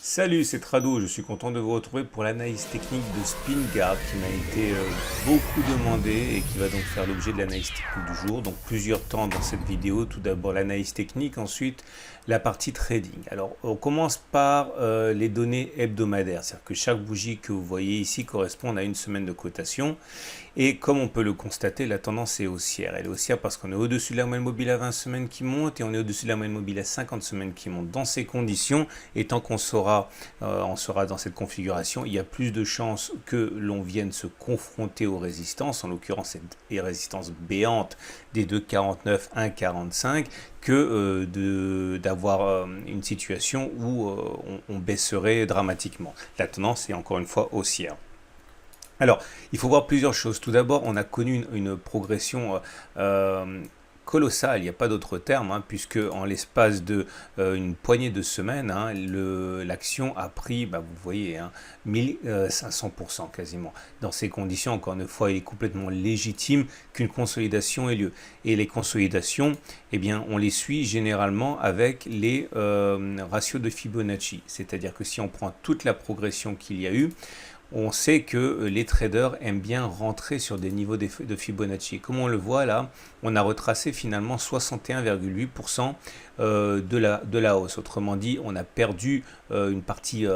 Salut, c'est Trado, je suis content de vous retrouver pour l'analyse technique de SpinGuard qui m'a été beaucoup demandé et qui va donc faire l'objet de l'analyse technique du jour. Donc plusieurs temps dans cette vidéo, tout d'abord l'analyse technique, ensuite la partie trading. Alors on commence par les données hebdomadaires, c'est-à-dire que chaque bougie que vous voyez ici correspond à une semaine de cotation. Et comme on peut le constater, la tendance est haussière. Elle est haussière parce qu'on est au-dessus de la moyenne mobile à 20 semaines qui monte et on est au-dessus de la moyenne mobile à 50 semaines qui monte. Dans ces conditions, et tant qu'on sera dans cette configuration, il y a plus de chances que l'on vienne se confronter aux résistances, en l'occurrence les résistances béantes des 2,49, 1,45, que d'avoir une situation où on baisserait dramatiquement. La tendance est encore une fois haussière. Alors, il faut voir plusieurs choses. Tout d'abord, on a connu une progression colossale, il n'y a pas d'autre terme, hein, puisque en l'espace de une poignée de semaines, hein, l'action a pris, vous voyez, hein, 1500% quasiment. Dans ces conditions, encore une fois, il est complètement légitime qu'une consolidation ait lieu. Et les consolidations, eh bien, on les suit généralement avec les ratios de Fibonacci. C'est-à-dire que si on prend toute la progression qu'il y a eu, on sait que les traders aiment bien rentrer sur des niveaux de Fibonacci. Comme on le voit là, on a retracé finalement 61,8% de la hausse. Autrement dit, on a perdu une partie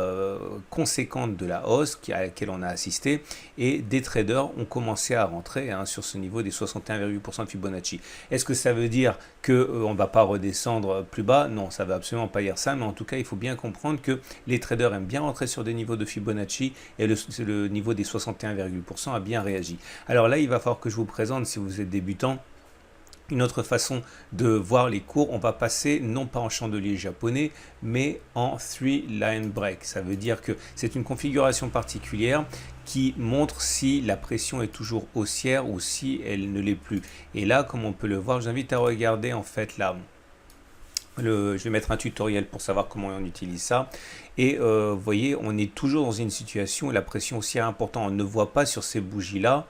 conséquente de la hausse à laquelle on a assisté et des traders ont commencé à rentrer sur ce niveau des 61,8% de Fibonacci. Est-ce que ça veut dire qu'on ne va pas redescendre plus bas? Non, ça ne veut absolument pas dire ça, mais en tout cas, il faut bien comprendre que les traders aiment bien rentrer sur des niveaux de Fibonacci et le niveau des 61,8% a bien réagi. Alors là, il va falloir que je vous présente, si vous êtes débutant, une autre façon de voir les cours. On va passer non pas en chandelier japonais, mais en 3-line break. Ça veut dire que c'est une configuration particulière qui montre si la pression est toujours haussière ou si elle ne l'est plus. Et là, comme on peut le voir, j'invite à regarder en fait là. Je vais mettre un tutoriel pour savoir comment on utilise ça. Et vous voyez, on est toujours dans une situation où la pression haussière est importante. On ne voit pas sur ces bougies-là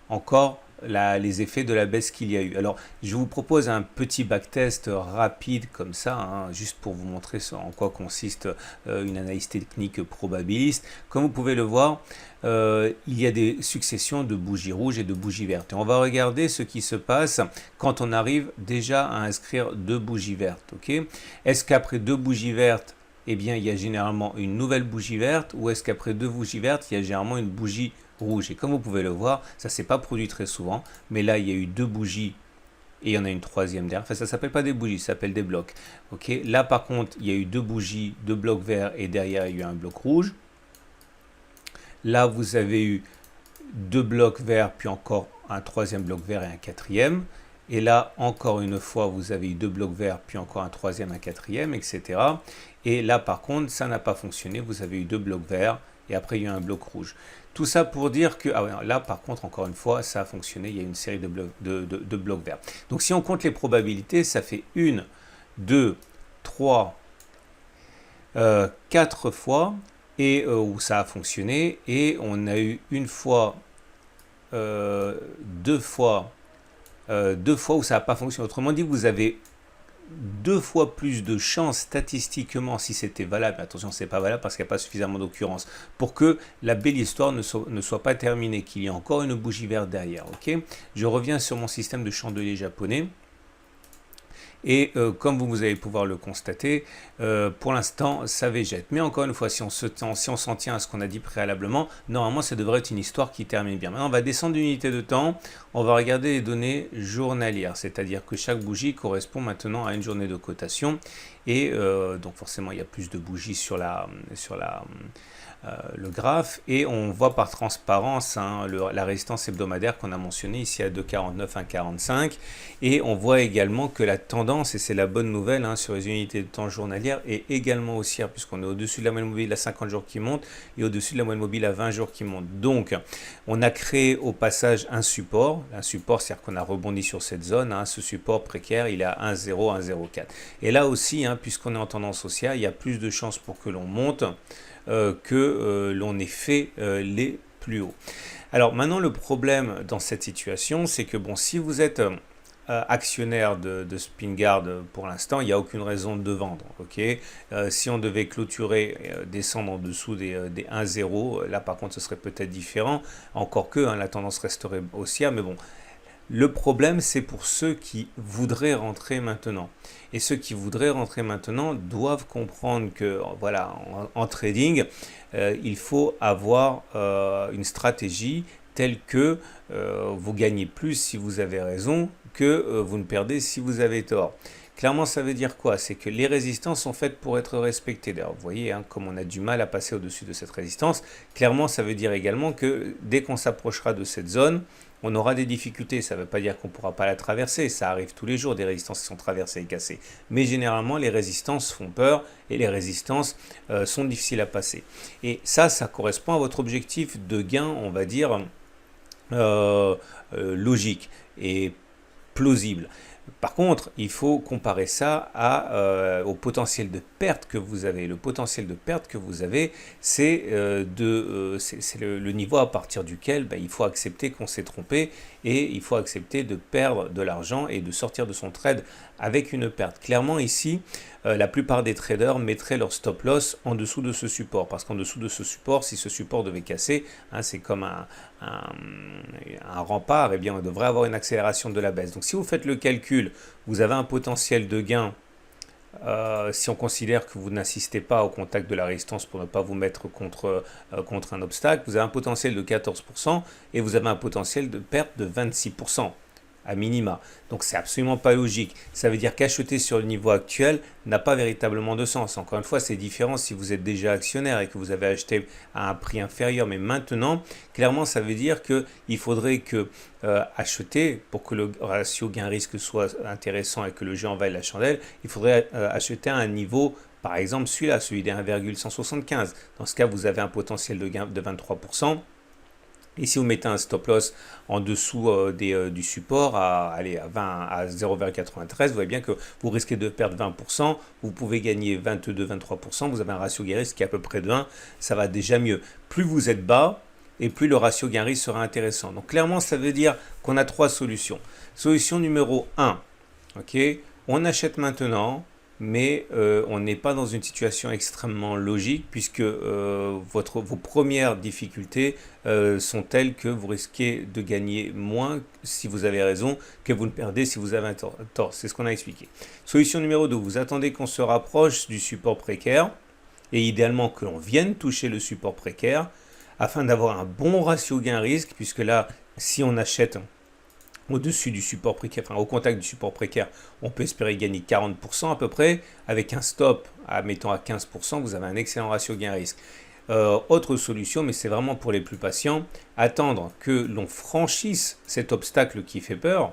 encore les effets de la baisse qu'il y a eu. Alors, je vous propose un petit backtest rapide comme ça, hein, juste pour vous montrer en quoi consiste une analyse technique probabiliste. Comme vous pouvez le voir, il y a des successions de bougies rouges et de bougies vertes. Et on va regarder ce qui se passe quand on arrive déjà à inscrire deux bougies vertes. Okay? Est-ce qu'après deux bougies vertes, eh bien, il y a généralement une nouvelle bougie verte, ou est-ce qu'après deux bougies vertes, il y a généralement une bougie rouge? Et comme vous pouvez le voir, ça ne s'est pas produit très souvent, mais là, il y a eu deux bougies et il y en a une troisième derrière. Enfin, ça ne s'appelle pas des bougies, ça s'appelle des blocs. Okay? Là, par contre, il y a eu deux bougies, deux blocs verts, et derrière, il y a eu un bloc rouge. Là, vous avez eu deux blocs verts, puis encore un troisième bloc vert et un quatrième. Et là, encore une fois, vous avez eu deux blocs verts, puis encore un troisième, un quatrième, etc. Et là, par contre, ça n'a pas fonctionné. Vous avez eu deux blocs verts, et après, il y a eu un bloc rouge. Tout ça pour dire que, là, par contre, encore une fois, ça a fonctionné. Il y a une série de blocs verts. Donc, si on compte les probabilités, ça fait 1, 2, 3, 4 fois et où ça a fonctionné. Et on a eu une fois, deux fois où ça n'a pas fonctionné. Autrement dit, vous avez deux fois plus de chances statistiquement, si c'était valable, attention, c'est pas valable parce qu'il n'y a pas suffisamment d'occurrence, pour que la belle histoire ne soit pas terminée, qu'il y ait encore une bougie verte derrière. Ok, je reviens sur mon système de chandelier japonais. Et comme vous allez pouvoir le constater, pour l'instant, ça végète. Mais encore une fois, si on s'en tient à ce qu'on a dit préalablement, normalement, ça devrait être une histoire qui termine bien. Maintenant, on va descendre d'une unité de temps. On va regarder les données journalières, c'est-à-dire que chaque bougie correspond maintenant à une journée de cotation. Et donc, forcément, il y a plus de bougies sur le graphe, et on voit par transparence la résistance hebdomadaire qu'on a mentionnée ici à 2,49, 1,45, et on voit également que la tendance, et c'est la bonne nouvelle sur les unités de temps journalières, est également haussière puisqu'on est au-dessus de la moyenne mobile à 50 jours qui monte et au-dessus de la moyenne mobile à 20 jours qui monte. Donc on a créé au passage un support, c'est-à-dire qu'on a rebondi sur cette zone, ce support précaire, il est à 1,0, 1,04, et là aussi, puisqu'on est en tendance haussière, il y a plus de chances pour que l'on monte que l'on ait fait les plus hauts. Alors maintenant, le problème dans cette situation, c'est que bon, si vous êtes actionnaire de SpinGuard pour l'instant, il n'y a aucune raison de vendre. Okay, si on devait clôturer, descendre en dessous des 1,0, là par contre ce serait peut-être différent, encore que la tendance resterait haussière, mais bon. Le problème, c'est pour ceux qui voudraient rentrer maintenant. Et ceux qui voudraient rentrer maintenant doivent comprendre que, voilà, en trading, il faut avoir une stratégie telle que vous gagnez plus si vous avez raison que vous ne perdez si vous avez tort. Clairement, ça veut dire quoi? C'est que les résistances sont faites pour être respectées. D'ailleurs, vous voyez, comme on a du mal à passer au-dessus de cette résistance, clairement, ça veut dire également que dès qu'on s'approchera de cette zone, on aura des difficultés. Ça ne veut pas dire qu'on ne pourra pas la traverser. Ça arrive tous les jours, des résistances qui sont traversées et cassées. Mais généralement, les résistances font peur et les résistances sont difficiles à passer. Et ça correspond à votre objectif de gain, on va dire, logique et plausible. Par contre, il faut comparer ça au potentiel de perte que vous avez. Le potentiel de perte que vous avez, c'est le niveau à partir duquel il faut accepter qu'on s'est trompé et il faut accepter de perdre de l'argent et de sortir de son trade avec une perte. Clairement ici, la plupart des traders mettraient leur stop loss en dessous de ce support. Parce qu'en dessous de ce support, si ce support devait casser, c'est comme un rempart, et bien on devrait avoir une accélération de la baisse. Donc si vous faites le calcul, vous avez un potentiel de gain. Si on considère que vous n'assistez pas au contact de la résistance pour ne pas vous mettre contre un obstacle, vous avez un potentiel de 14% et vous avez un potentiel de perte de 26%. À minima. Donc c'est absolument pas logique. Ça veut dire qu'acheter sur le niveau actuel n'a pas véritablement de sens. Encore une fois, c'est différent si vous êtes déjà actionnaire et que vous avez acheté à un prix inférieur. Mais maintenant, clairement, ça veut dire qu'il faudrait que acheter, pour que le ratio gain-risque soit intéressant et que le jeu en vaille la chandelle, il faudrait acheter à un niveau, par exemple celui-là, celui des 1,175. Dans ce cas, vous avez un potentiel de gain de 23%. Et si vous mettez un stop loss en dessous du support à 0,93, vous voyez bien que vous risquez de perdre 20%, vous pouvez gagner 22-23%, vous avez un ratio gain-risque qui est à peu près de 1, ça va déjà mieux. Plus vous êtes bas, et plus le ratio gain-risque sera intéressant. Donc clairement, ça veut dire qu'on a trois solutions. Solution numéro 1, on achète maintenant, mais on n'est pas dans une situation extrêmement logique puisque vos premières difficultés sont telles que vous risquez de gagner moins si vous avez raison que vous ne perdez si vous avez un tort. C'est ce qu'on a expliqué. Solution numéro 2, vous attendez qu'on se rapproche du support précaire et idéalement que l'on vienne toucher le support précaire afin d'avoir un bon ratio gain-risque puisque là, si on achète au-dessus du support précaire, au contact du support précaire, on peut espérer gagner 40% à peu près. Avec un stop, mettons à 15%, vous avez un excellent ratio gain-risque. Autre solution, mais c'est vraiment pour les plus patients, attendre que l'on franchisse cet obstacle qui fait peur.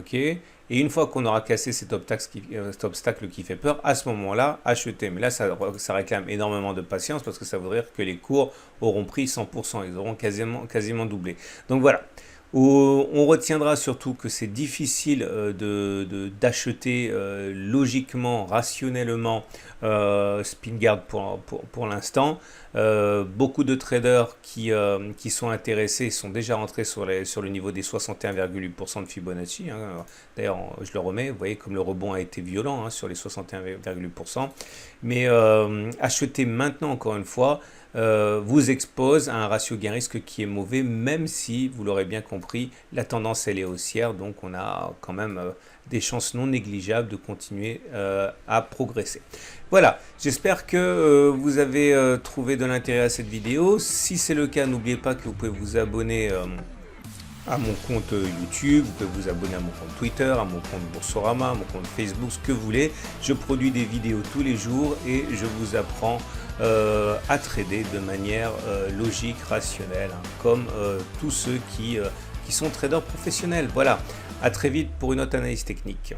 Et une fois qu'on aura cassé cet obstacle qui fait peur, à ce moment-là, acheter. Mais là, ça réclame énormément de patience parce que ça voudrait dire que les cours auront pris 100%, ils auront quasiment doublé. Donc voilà. On retiendra surtout que c'est difficile d'acheter logiquement, rationnellement SpinGuard pour l'instant. Beaucoup de traders qui sont intéressés sont déjà rentrés sur le niveau des 61,8% de Fibonacci. D'ailleurs, je le remets, vous voyez comme le rebond a été violent sur les 61,8%. Mais acheter maintenant, encore une fois, vous expose à un ratio gain-risque qui est mauvais, même si, vous l'aurez bien compris, la tendance elle est haussière, donc on a quand même des chances non négligeables de continuer à progresser. Voilà, j'espère que vous avez trouvé de l'intérêt à cette vidéo. Si c'est le cas, n'oubliez pas que vous pouvez vous abonner à mon compte YouTube, vous pouvez vous abonner à mon compte Twitter, à mon compte Boursorama, à mon compte Facebook, ce que vous voulez. Je produis des vidéos tous les jours et je vous apprends à trader de manière logique, rationnelle, comme tous ceux qui sont traders professionnels. Voilà, à très vite pour une autre analyse technique.